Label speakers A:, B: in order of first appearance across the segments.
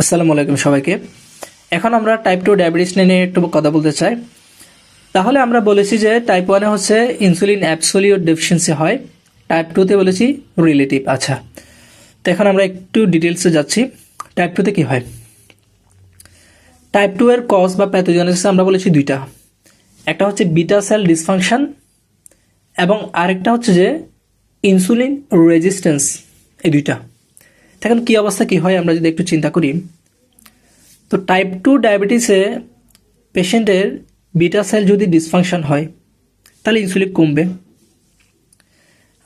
A: আসসালামু আলাইকুম সবাইকে। এখন আমরা টাইপ 2 ডায়াবেটিস নিয়ে একটু কথা বলতে চাই। তাহলে আমরা বলেছি যে টাইপ 1 এ হচ্ছে ইনসুলিন অ্যাবসোলিউট ডেফিসিয়েন্সি হয়, টাইপ 2 তে বলেছি রিলেটিভ। আচ্ছা, তো এখন আমরা একটু ডিটেলসে যাচ্ছি। টাইপ 2 তে কি হয়? টাইপ 2 এর কজ বা প্যাথোজেনেসিস আমরা বলেছি দুইটা, একটা হচ্ছে বিটা সেল ডিসফাংশন এবং আরেকটা হচ্ছে যে ইনসুলিন রেজিস্ট্যান্স। এই দুইটা। এখন কি অবস্থা কি হয় আমরা যদি একটু চিন্তা করি, তো টাইপ 2 ডায়াবেটিসে পেশেন্টের বিটা সেল যদি ডিসফাংশন হয় তাহলে ইনসুলিন কমবে।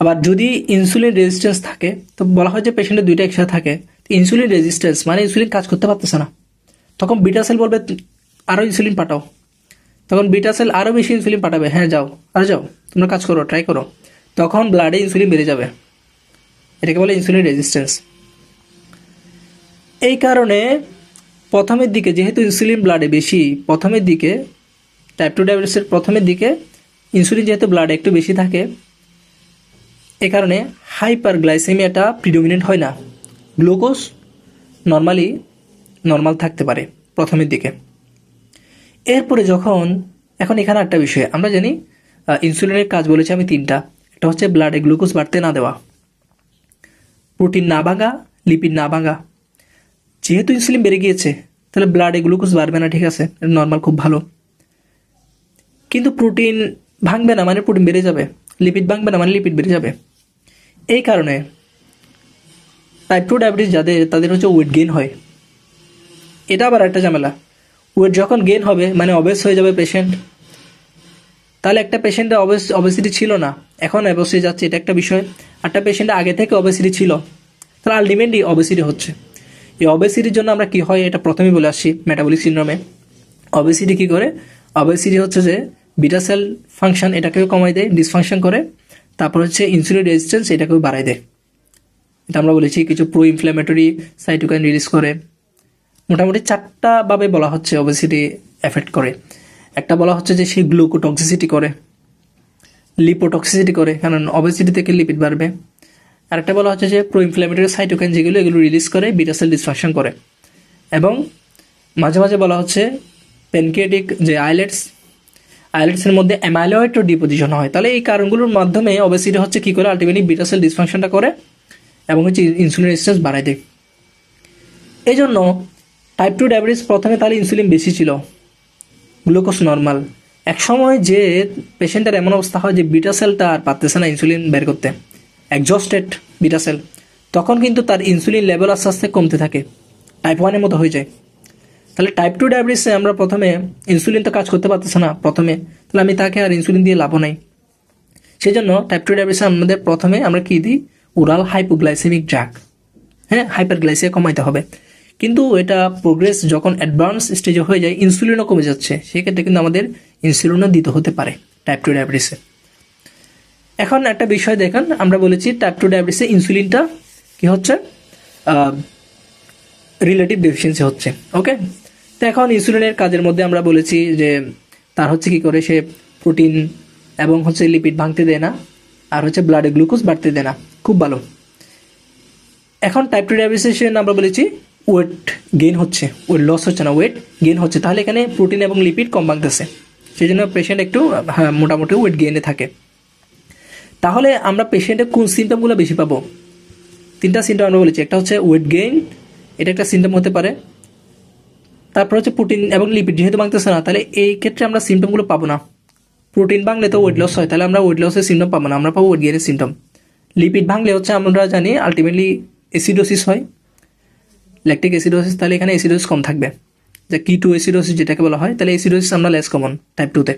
A: আবার যদি ইনসুলিন রেজিস্ট্যান্স থাকে তো বলা হয় যে পেশেন্টের দুইটা একসাথে থাকে। ইনসুলিন রেজিস্ট্যান্স মানে ইনসুলিন কাজ করতে পারতেছে না, তখন বিটা সেল বলবে আরও ইনসুলিন পাঠাও, তখন বিটা সেল আরও বেশি ইনসুলিন পাঠাবে, হ্যাঁ যাও আর যাও তোমরা কাজ করো, ট্রাই করো, তখন ব্লাডে ইনসুলিন বেড়ে যাবে। এটাকে বলে ইনসুলিন রেজিস্ট্যান্স। এই কারণে প্রথমের দিকে যেহেতু ইনসুলিন ব্লাডে বেশি, প্রথমের দিকে টাইপ 2 ডায়াবেটিসের প্রথমের দিকে ইনসুলিন যেহেতু ব্লাডে একটু বেশি থাকে, এ কারণে হাইপারগ্লাইসেমিয়াটা প্রিডোমিনেন্ট হয় না, গ্লুকোজ নর্মাল থাকতে পারে প্রথমের দিকে। এরপরে যখন এখন এখানে একটা বিষয় আমরা জানি, ইনসুলিনের কাজ বলেছি আমি তিনটা। একটা হচ্ছে ব্লাডে গ্লুকোজ বাড়তে না দেওয়া, প্রোটিন না ভাঙা, লিপিড না ভাঙা। যেহেতু ইনসুলিন বেড়ে গিয়েছে তাহলে ব্লাডে গ্লুকোজ বাড়বে না, ঠিক আছে, নর্মাল, খুব ভালো। কিন্তু প্রোটিন ভাঙবে না মানে প্রোটিন বেড়ে যাবে, লিপিড ভাঙবে না মানে লিপিড বেড়ে যাবে। এই কারণে টাইপ 2 ডায়াবেটিস তাদের হচ্ছে ওয়েট গেইন হয়। এটা আবার একটা ঝামেলা। ওয়েট যখন গেইন হবে মানে অবেস হয়ে যাবে পেশেন্ট। তাহলে একটা পেশেন্টের অবেসিটি ছিল না, এখন অবশ্যই যাচ্ছে, এটা একটা বিষয়। একটা পেশেন্টের আগে থেকে অবেসিটি ছিল, তাহলে আলটিমেটলি অবেসিটি হচ্ছে। এই অবেসিটির জন্য আমরা কি হয় এটা প্রথমেই বলে আসছি, মেটাবলিক সিনড্রোমে অবেসিটি কি করে? অবেসিটি হচ্ছে যে বিটা সেল ফাংশন এটাকেও কমাই দেয়, ডিসফাংশন করে। তারপর হচ্ছে ইনসুলিন রেজিস্ট্যান্স এটাকেও বাড়াই দেয়। এটা আমরা বলেছি কিছু প্রো ইনফ্ল্যামেটরি সাইটোকাইন রিলিজ করে। মোটামুটি 4টা ভাবে বলা হচ্ছে অবেসিটি এফেক্ট করে। একটা বলা হচ্ছে যে সে গ্লুকোটক্সিসিটি করে, লিপোটক্সিসিটি করে, কারণ অবেসিটি থেকে লিপিড বাড়বে। আরেকটা বলা হচ্ছে যে প্রো ইনফ্ল্যামেটরি সাইটোকাইন যেগুলো এগুলো রিলিজ করে বিটা সেল ডিসফাংশন করে। এবং মাঝে মাঝে বলা হচ্ছে প্যানক্রিয়াটিক যে আইলেটসের মধ্যে অ্যামাইলয়েড ডিপোজিশন হয়। তাহলে এই কারণগুলোর মাধ্যমে অবেসিটি হচ্ছে কী করে, আলটিমেটলি বিটা সেল ডিসফাংশনটা করে এবং হচ্ছে ইনসুলিন রেজিস্ট্যান্স বাড়ায় দেয়। এই জন্য টাইপ 2 ডায়াবেটিস প্রথমে তাহলে ইনসুলিন বেশি ছিল, গ্লুকোজ নর্মাল। এক সময় যে পেশেন্টের এমন অবস্থা হয় যে বিটা সেলটা আর পারতেছে না ইনসুলিন বের করতে, এক্সজস্টেড বিটা সেল, তখন কিন্তু তার ইনসুলিন লেভেল আস্তে আস্তে কমতে থাকে, টাইপ 1-এর মতো হয়ে যায়। তাহলে টাইপ 2 ডায়াবেটিসে আমরা প্রথমে ইনসুলিন তো কাজ করতে পারতেছে না প্রথমে, তাহলে আমি তাকে আর ইনসুলিন দিয়ে লাভও নাই। সেই জন্য টাইপ 2 ডায়াবেটিসে আমাদের প্রথমে আমরা কী দিই? Oral hypoglycemic drug. হ্যাঁ, হাইপারগ্লাইসিয়া কমাইতে হবে। কিন্তু এটা প্রোগ্রেস যখন অ্যাডভান্স স্টেজে হয়ে যায়, ইনসুলিনও কমে যাচ্ছে, সেক্ষেত্রে কিন্তু আমাদের ইনসুলিনও দিতে হতে পারে টাইপ 2 ডায়াবেটিসে। এখন একটা বিষয় দেখেন, আমরা বলেছি টাইপ 2 ডায়াবেটিসে ইনসুলিনটা কি হচ্ছে, রিলেটিভ ডেফিসিয়েন্সি হচ্ছে। ওকে, তো এখন ইনসুলিনের কাজের মধ্যে আমরা বলেছি যে তার হচ্ছে কি করে, সে প্রোটিন এবং হচ্ছে লিপিড ভাঙতে দেয় না, আর হচ্ছে ব্লাডে গ্লুকোজ বাড়তে দেয় না, খুব ভালো। এখন টাইপ 2 ডায়াবেটিসে আমরা বলেছি ওয়েট গেইন হচ্ছে, ওয়েট লস হচ্ছে না, ওয়েট গেইন হচ্ছে। তাহলে এখানে প্রোটিন এবং লিপিড কম ভাঙতেছে, সেই জন্য পেশেন্ট একটু মোটামুটি ওয়েট গেইনে থাকে। তাহলে আমরা পেশেন্টের কোন সিমটমগুলো বেশি পাবো? 3টা সিমটম আমরা বলেছি। একটা হচ্ছে ওয়েট গেইন, এটা একটা সিমটম হতে পারে। তারপর হচ্ছে প্রোটিন এবং লিপিড যেহেতু ভাঙতেছে না, তাহলে এই ক্ষেত্রে আমরা সিমটমগুলো পাবো না। প্রোটিন ভাঙলে তো ওয়েট লস হয়, তাহলে আমরা ওয়েট লসের সিমটম পাবো না, আমরা পাবো ওয়েট গেইনের সিমটম। লিপিড ভাঙলে হচ্ছে আমরা জানি আলটিমেটলি অ্যাসিডোসিস হয়, ল্যাকটিক অ্যাসিডোসিস, তাহলে এখানে অ্যাসিডোসিস কম থাকবে, যা কিটো অ্যাসিডোসিস যেটাকে বলা হয়। তাহলে অ্যাসিডোসিস আমরা লেস কমন টাইপ 2-তে।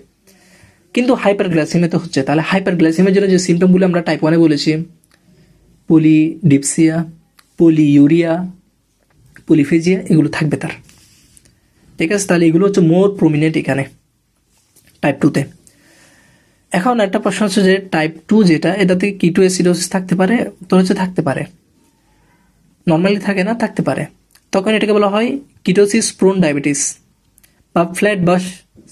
A: কিন্তু হাইপারগ্লাইসেমিয়া তো হচ্ছে, তাহলে হাইপারগ্লাইসেমিয়ার জন্য যে সিমটমগুলো আমরা টাইপ 1-এ বলেছি, পলিডিপসিয়া, পলিইউরিয়া, পলিফেজিয়া, এগুলো থাকবে তার, ঠিক আছে। তাহলে এগুলো হচ্ছে মোর প্রমিনেন্ট এখানে টাইপ 2-তে। এখন একটা প্রশ্ন হচ্ছে যে টাইপ 2 যেটা, এটাতে কিটো অ্যাসিডোসিস থাকতে পারে? তো হচ্ছে থাকতে পারে, নর্মালি থাকে না, থাকতে পারে। তখন এটাকে বলা হয় কিটোসিস প্রোন ডায়াবেটিস বা ফ্ল্যাট বাশ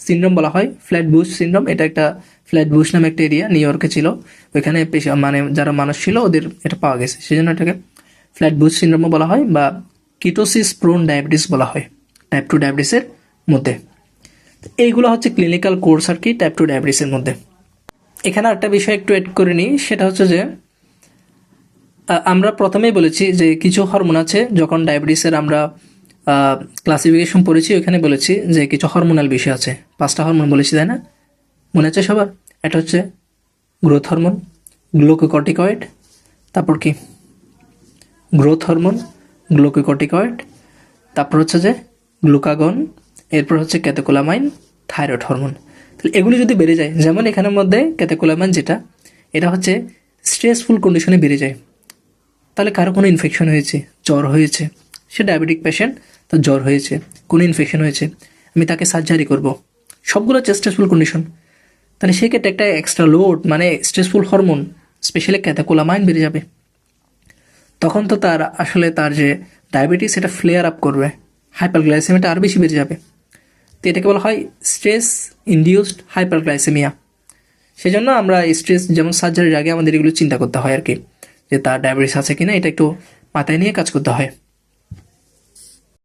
A: সিনড্রোম বলা হয়। ফ্ল্যাট বুশ সিনড্রোম, এটা একটা ফ্ল্যাট বুশ নামে একটা এরিয়া নিউ ইয়র্কে ছিল, ওইখানে মানে যারা মানুষ ছিল ওদের এটা পাওয়া গেছে, সেই জন্য এটাকে ফ্ল্যাট বুশ সিনড্রোমও বলা হয় বা কিটোসিস প্রোন ডায়াবেটিস বলা হয় টাইপ 2 ডায়াবেটিসের মধ্যে। এইগুলো হচ্ছে ক্লিনিক্যাল কোর্স আর কি টাইপ 2 ডায়াবেটিসের মধ্যে। এখানে একটা বিষয় একটু অ্যাড করে নিই, সেটা হচ্ছে যে আমরা প্রথমেই বলেছি যে কিছু হরমোন আছে, যখন ডায়াবেটিসের আমরা ক্লাসিফিকেশন পড়েছি ওখানে বলেছি যে কিছু হরমোনাল বিষয় আছে, 5টা হরমোন বলেছি তাই না, মনে আছে সবার? এটা হচ্ছে গ্রোথ হরমোন, গ্লুকোকর্টিকয়েড, তারপর কি গ্রোথ হরমোন, গ্লুকোকর্টিকয়েড, তারপর হচ্ছে যে গ্লুকাগন, এরপর হচ্ছে ক্যাতেকোলামাইন, থাইরয়েড হরমোন। তাহলে এগুলি যদি বেড়ে যায়, যেমন এখানের মধ্যে ক্যাতেকোলামাইন যেটা, এটা হচ্ছে স্ট্রেসফুল কন্ডিশনে বেড়ে যায়। তাহলে কারো কোনো ইনফেকশন হয়েছে, জ্বর হয়েছে, সে ডায়াবেটিক পেশেন্ট, তার জ্বর হয়েছে, কোনো ইনফেকশন হয়েছে, আমি তাকে সার্জারি করব, সবগুলো হচ্ছে স্ট্রেসফুল কন্ডিশন। তাহলে সেক্ষেত্রে একটা এক্সট্রা লোড মানে স্ট্রেসফুল হরমোন স্পেশালি ক্যাতেকোলামাইন বেড়ে যাবে। তখন তো তার আসলে তার যে ডায়াবেটিস সেটা ফ্লেয়ার আপ করবে, হাইপারগ্লাইসেমিয়াটা আরও বেশি বেড়ে যাবে। তো এটাকে বলা হয় স্ট্রেস ইনডিউসড হাইপারগ্লাইসেমিয়া। সেই জন্য আমরা স্ট্রেস যেমন সার্জারির আগে আমাদের এগুলো চিন্তা করতে হয় আর কি, যে তার ডায়াবেটিস আছে কিনা, এটা একটু মাথায় নিয়ে কাজ করতে হয়।